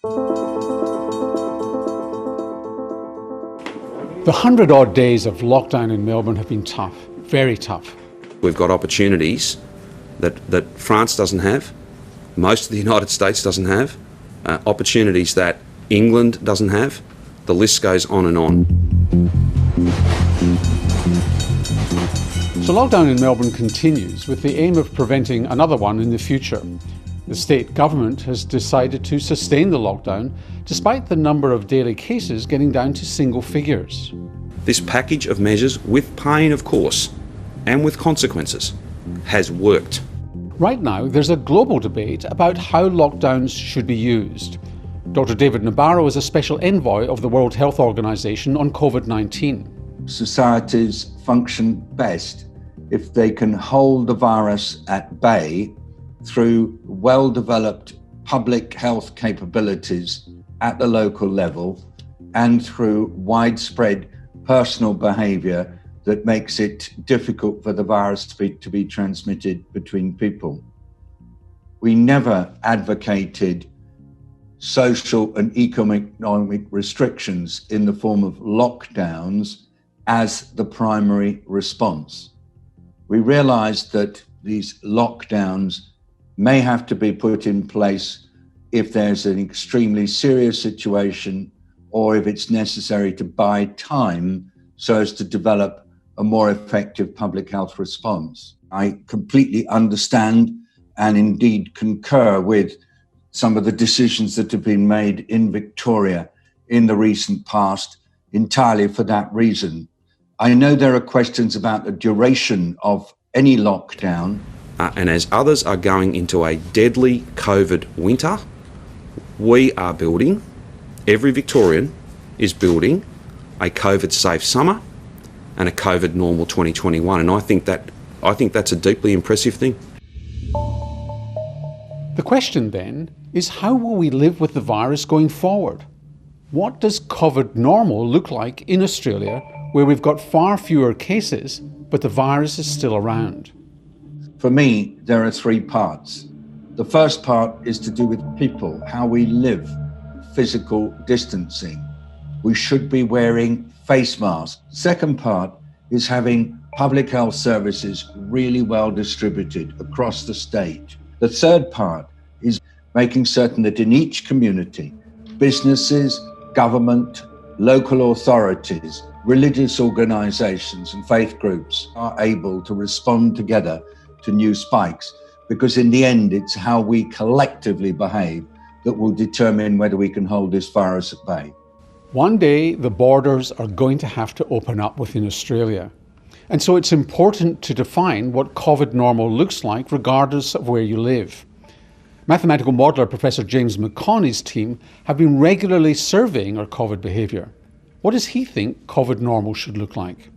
The 100-odd days of lockdown in Melbourne have been tough, very tough. We've got opportunities that France doesn't have, most of the United States doesn't have, opportunities that England doesn't have. The list goes on and on. So lockdown in Melbourne continues with the aim of preventing another one in the future. The state government has decided to sustain the lockdown despite the number of daily cases getting down to single figures. This package of measures, with pain of course, and with consequences, has worked. Right now, there's a global debate about how lockdowns should be used. Dr. David Nabarro is a special envoy of the World Health Organization on COVID-19. Societies function best if they can hold the virus at bay through well-developed public health capabilities at the local level and through widespread personal behaviour that makes it difficult for the virus to be transmitted between people. We never advocated social and economic restrictions in the form of lockdowns as the primary response. We realised that these lockdowns may have to be put in place if there's an extremely serious situation or if it's necessary to buy time so as to develop a more effective public health response. I completely understand and indeed concur with some of the decisions that have been made in Victoria in the recent past entirely for that reason. I know there are questions about the duration of any lockdown. And as others are going into a deadly COVID winter, we are building, every Victorian is building a COVID-safe summer and a COVID normal 2021. And I think that's a deeply impressive thing. The question then is, how will we live with the virus going forward? What does COVID normal look like in Australia, where we've got far fewer cases, but the virus is still around? For me, there are three parts. The first part is to do with people, how we live, physical distancing. We should be wearing face masks. Second part is having public health services really well distributed across the state. The third part is making certain that in each community, businesses, government, local authorities, religious organisations and faith groups are able to respond together to new spikes, because in the end, it's how we collectively behave that will determine whether we can hold this virus at bay. One day, the borders are going to have to open up within Australia. And so it's important to define what COVID normal looks like regardless of where you live. Mathematical modeller Professor James McConney's team have been regularly surveying our COVID behaviour. What does he think COVID normal should look like?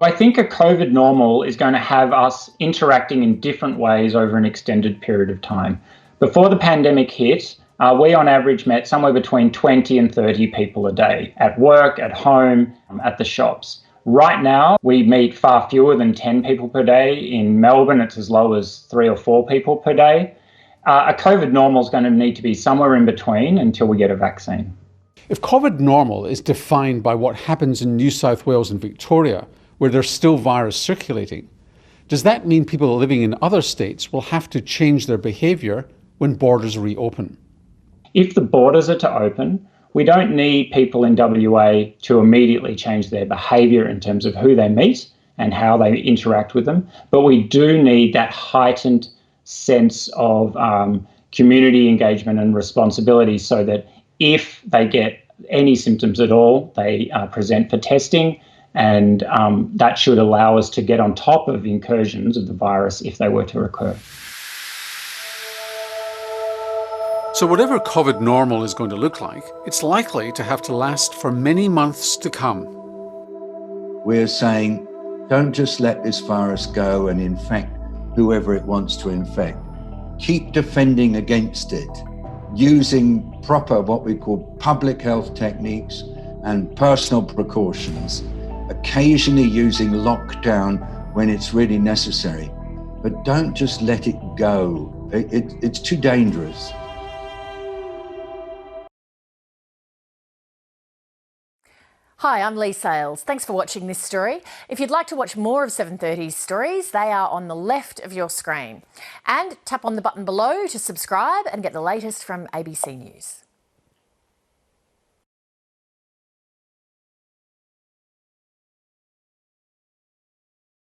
I think a COVID normal is going to have us interacting in different ways over an extended period of time. Before the pandemic hit, we on average met somewhere between 20 and 30 people a day, at work, at home, at the shops. Right now, we meet far fewer than 10 people per day. In Melbourne, it's as low as 3 or 4 people per day. A COVID normal is going to need to be somewhere in between until we get a vaccine. If COVID normal is defined by what happens in New South Wales and Victoria, where there's still virus circulating, does that mean people living in other states will have to change their behaviour when borders reopen? If the borders are to open, we don't need people in WA to immediately change their behaviour in terms of who they meet and how they interact with them, but we do need that heightened sense of community engagement and responsibility so that if they get any symptoms at all, they present for testing, and that should allow us to get on top of incursions of the virus if they were to occur. So whatever COVID normal is going to look like, it's likely to have to last for many months to come. We're saying, don't just let this virus go and infect whoever it wants to infect. Keep defending against it, using proper what we call public health techniques and personal precautions, occasionally using lockdown when it's really necessary. But don't just let it go. It's too dangerous. Hi, I'm Lee Sales. Thanks for watching this story. If you'd like to watch more of 730's stories, they are on the left of your screen. And tap on the button below to subscribe and get the latest from ABC News.